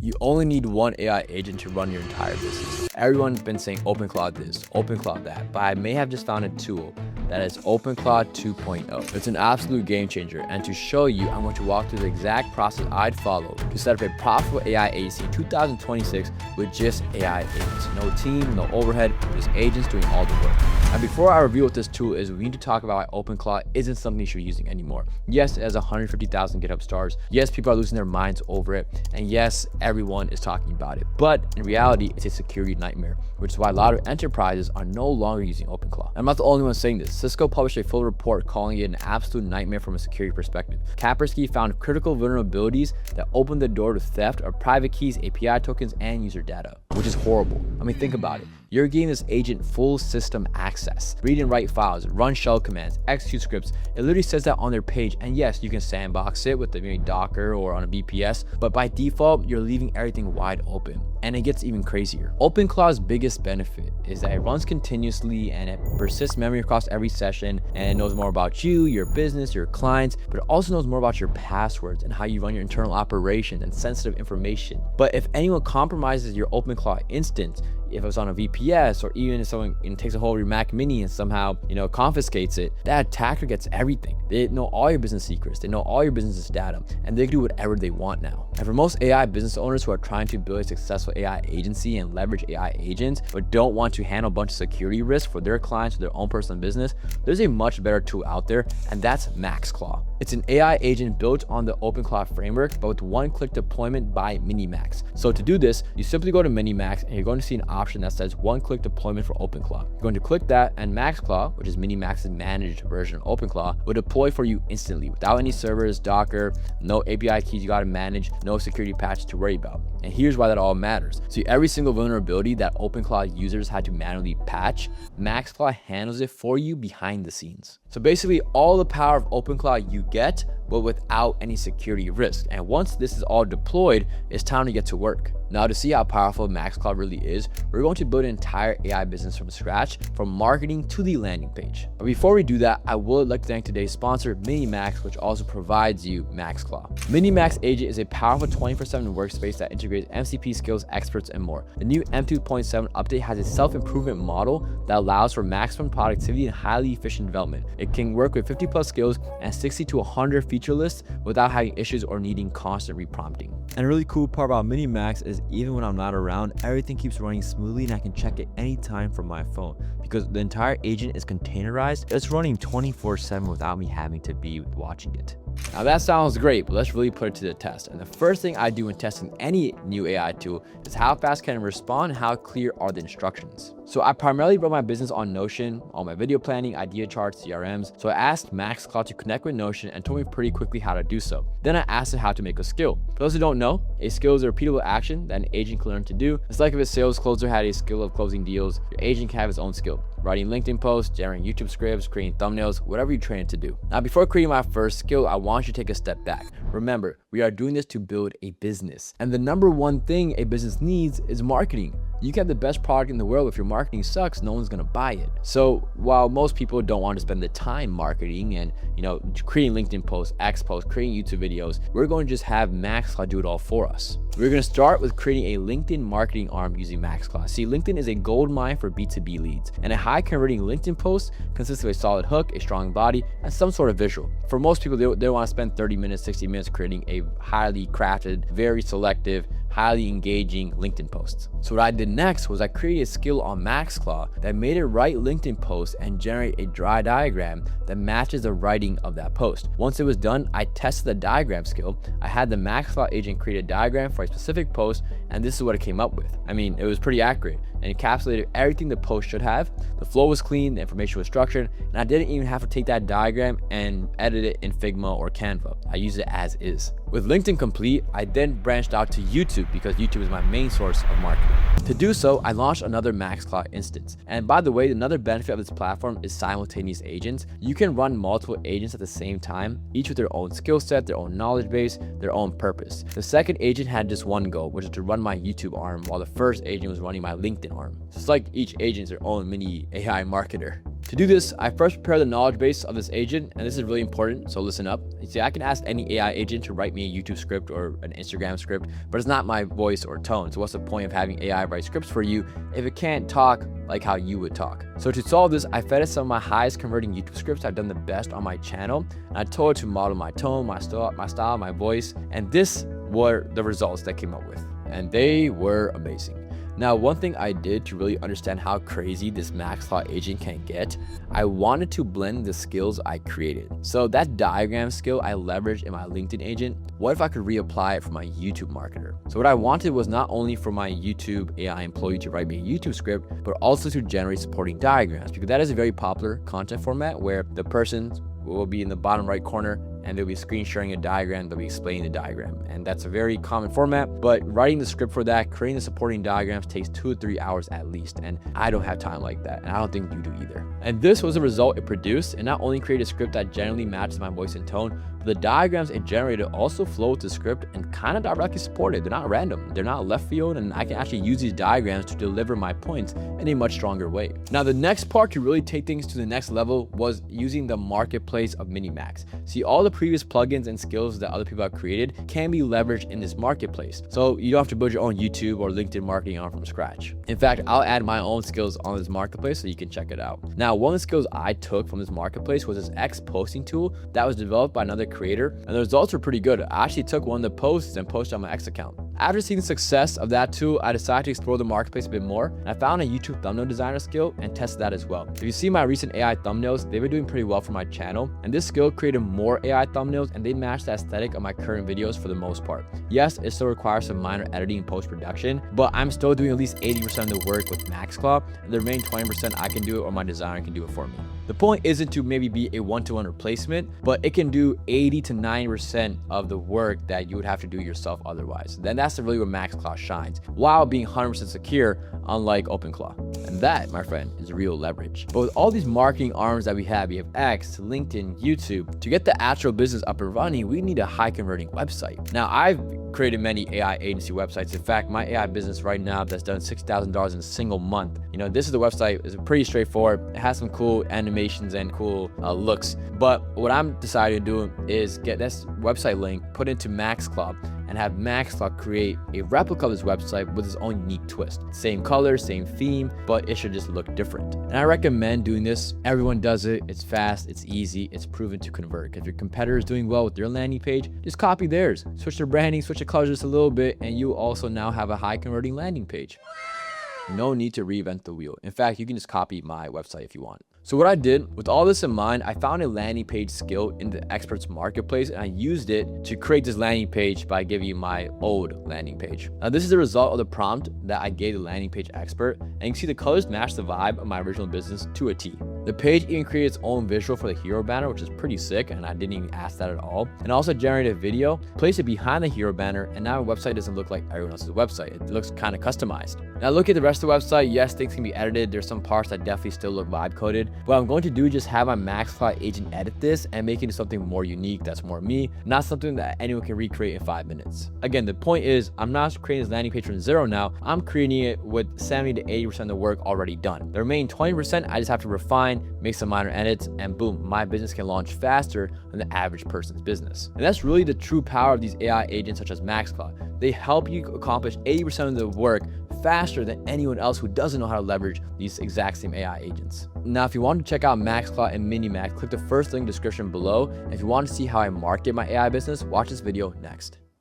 You only need one AI agent to run your entire business. Everyone's been saying Openclaw this, Openclaw that, but I may have just found a tool that is Openclaw 2.0. It's an absolute game changer, and to show you, I'm going to walk through the exact process I'd follow to set up a profitable AI agency in 2026 with just AI agents. No team, no overhead, just agents doing all the work. And before I reveal what this tool is, we need to talk about why Openclaw isn't something you should be using anymore. Yes, it has 150,000 GitHub stars. Yes, people are losing their minds over it. And yes, everyone is talking about it. But in reality, it's a security nightmare, which is why a lot of enterprises are no longer using Openclaw. I'm not the only one saying this. Cisco published a full report calling it an absolute nightmare from a security perspective. Kaspersky found critical vulnerabilities that open the door to theft of private keys, API tokens, and user data, which is horrible. I mean, think about it. You're giving this agent full system access, read and write files, run shell commands, execute scripts. It literally says that on their page. And yes, you can sandbox it with maybe Docker or on a VPS, but by default, you're leaving everything wide open. And it gets even crazier. Openclaw's biggest benefit is that it runs continuously and it persists memory across every session, and it knows more about you, your business, your clients, but it also knows more about your passwords and how you run your internal operations and sensitive information. But if anyone compromises your Openclaw instance, if it's on a VPS, or even if someone takes a hold of your Mac Mini and somehow, confiscates it, that attacker gets everything. They know all your business secrets, they know all your business data, and they can do whatever they want now. And for most AI business owners who are trying to build a successful AI agency and leverage AI agents, but don't want to handle a bunch of security risks for their clients or their own personal business, there's a much better tool out there, and that's MaxClaw. It's an AI agent built on the Openclaw framework, but with one-click deployment by Minimax. So to do this, you simply go to Minimax, and you're going to see an option that says one-click deployment for Openclaw. You're going to click that, and MaxClaw, which is Minimax's managed version of Openclaw, will deploy for you instantly without any servers, Docker, no API keys you got to manage, no security patches to worry about. And here's why that all matters. See, every single vulnerability that Openclaw users had to manually patch, MaxClaw handles it for you behind the scenes. So basically, all the power of Openclaw you get, but without any security risk. And once this is all deployed, it's time to get to work. Now, to see how powerful MaxClaw really is, we're going to build an entire AI business from scratch, from marketing to the landing page. But before we do that, I would like to thank today's sponsor, Minimax, which also provides you MaxClaw. Minimax Agent is a powerful 24/7 workspace that integrates MCP skills, experts, and more. The new M2.7 update has a self-improvement model that allows for maximum productivity and highly efficient development. It can work with 50+ skills and 60 to 100 feature lists without having issues or needing constant reprompting. And a really cool part about Minimax is even when I'm not around, everything keeps running smoothly and I can check it anytime from my phone because the entire agent is containerized. It's running 24/7 without me having to be watching it. Now that sounds great, but let's really put it to the test. And the first thing I do when testing any new AI tool is how fast can it respond and how clear are the instructions. So I primarily run my business on Notion, all my video planning, idea charts, CRMs. So I asked MaxClaw to connect with Notion and told me pretty quickly how to do so. Then I asked it how to make a skill. For those who don't know, a skill is a repeatable action that an agent can learn to do. It's like if a sales closer had a skill of closing deals, your agent can have his own skill. Writing LinkedIn posts, generating YouTube scripts, creating thumbnails, whatever you train it to do. Now, before creating my first skill, I want you to take a step back. Remember, we are doing this to build a business. And the number one thing a business needs is marketing. You can have the best product in the world. If your marketing sucks, no one's gonna buy it. So while most people don't want to spend the time marketing and creating LinkedIn posts, X posts, creating YouTube videos, we're going to just have MaxClaw do it all for us. We're going to start with creating a LinkedIn marketing arm using MaxClaw. See, LinkedIn is a gold mine for B2B leads, and a high converting LinkedIn post consists of a solid hook, a strong body, and some sort of visual. For most people, they want to spend 30 minutes, 60 minutes creating a highly crafted, very selective, highly engaging LinkedIn posts. So what I did next was I created a skill on MaxClaw that made it write LinkedIn posts and generate a dry diagram that matches the writing of that post. Once it was done, I tested the diagram skill. I had the MaxClaw agent create a diagram for a specific post, and this is what it came up with. I mean, it was pretty accurate and encapsulated everything the post should have. The flow was clean, the information was structured, and I didn't even have to take that diagram and edit it in Figma or Canva. I used it as is. With LinkedIn complete, I then branched out to YouTube because YouTube is my main source of marketing. To do so, I launched another MaxClaw instance. And by the way, another benefit of this platform is simultaneous agents. You can run multiple agents at the same time, each with their own skill set, their own knowledge base, their own purpose. The second agent had just one goal, which is to run my YouTube arm, while the first agent was running my LinkedIn arm. So it's like each agent is their own mini AI marketer. To do this, I first prepare the knowledge base of this agent, and this is really important, so listen up. You see, I can ask any AI agent to write me a YouTube script or an Instagram script, but it's not my voice or tone. So what's the point of having AI write scripts for you if it can't talk like how you would talk? So to solve this, I fed it some of my highest converting YouTube scripts I've done the best on my channel, and I told it to model my tone, my style, my voice, and this were the results that came up with, and they were amazing. Now, one thing I did to really understand how crazy this MaxClaw agent can get, I wanted to blend the skills I created. So that diagram skill I leveraged in my LinkedIn agent, what if I could reapply it for my YouTube marketer? So what I wanted was not only for my YouTube AI employee to write me a YouTube script, but also to generate supporting diagrams, because that is a very popular content format where the person will be in the bottom right corner and they'll be screen sharing a diagram, they'll be explaining the diagram. And that's a very common format, but writing the script for that, creating the supporting diagrams takes 2 to 3 hours at least. And I don't have time like that. And I don't think you do either. And this was the result it produced. It not only created a script that generally matches my voice and tone, but the diagrams it generated also flow with the script and kind of directly support it. They're not random, they're not left field, and I can actually use these diagrams to deliver my points in a much stronger way. Now, the next part to really take things to the next level was using the marketplace of Minimax. See, all the previous plugins and skills that other people have created can be leveraged in this marketplace. So you don't have to build your own YouTube or LinkedIn marketing arm from scratch. In fact, I'll add my own skills on this marketplace so you can check it out. Now, one of the skills I took from this marketplace was this X posting tool that was developed by another creator, and the results were pretty good. I actually took one of the posts and posted on my X account. After seeing the success of that tool, I decided to explore the marketplace a bit more, and I found a YouTube thumbnail designer skill and tested that as well. If you see my recent AI thumbnails, they've been doing pretty well for my channel, and this skill created more AI thumbnails and they match the aesthetic of my current videos for the most part. Yes, it still requires some minor editing and post-production, but I'm still doing at least 80% of the work with MaxClaw, and the remaining 20% I can do it or my designer can do it for me. The point isn't to maybe be a one-to-one replacement, but it can do 80 to 90% of the work that you would have to do yourself otherwise. Then that's really where MaxClaw shines, while being 100% secure, unlike Openclaw. And that, my friend, is real leverage. But with all these marketing arms that we have X, LinkedIn, YouTube, to get the actual business up and running, we need a high converting website. Now, I've created many AI agency websites. In fact, my AI business right now that's done $6,000 in a single month. You know, this is the website. It's pretty straightforward. It has some cool animations and cool looks. But what I'm deciding to do is get this website link put into MaxClaw and have MaxClaw create a replica of this website with its own unique twist. Same color, same theme, but it should just look different. And I recommend doing this. Everyone does it. It's fast, it's easy, it's proven to convert. If your competitor is doing well with their landing page, just copy theirs. Switch their branding, switch the colors just a little bit, and you also now have a high converting landing page. No need to reinvent the wheel. In fact, you can just copy my website if you want. So what I did, with all this in mind, I found a landing page skill in the experts marketplace, and I used it to create this landing page by giving you my old landing page. Now, this is the result of the prompt that I gave the landing page expert, and you can see the colors match the vibe of my original business to a T. The page even created its own visual for the hero banner, which is pretty sick, and I didn't even ask that at all. And also generated a video, placed it behind the hero banner, and now my website doesn't look like everyone else's website. It looks kind of customized. Now look at the rest of the website. Yes, things can be edited. There's some parts that definitely still look vibe coded. What I'm going to do is just have my MaxClaw agent edit this and make it into something more unique that's more me, not something that anyone can recreate in 5 minutes. Again, the point is I'm not creating this landing page from zero now. I'm creating it with 70 to 80% of the work already done. The remaining 20%, I just have to refine, make some minor edits, and boom, my business can launch faster than the average person's business. And that's really the true power of these AI agents such as MaxClaw. They help you accomplish 80% of the work faster than anyone else who doesn't know how to leverage these exact same AI agents. Now, if you want to check out MaxClaw and Minimax, click the first link in the description below. And if you want to see how I market my AI business, watch this video next.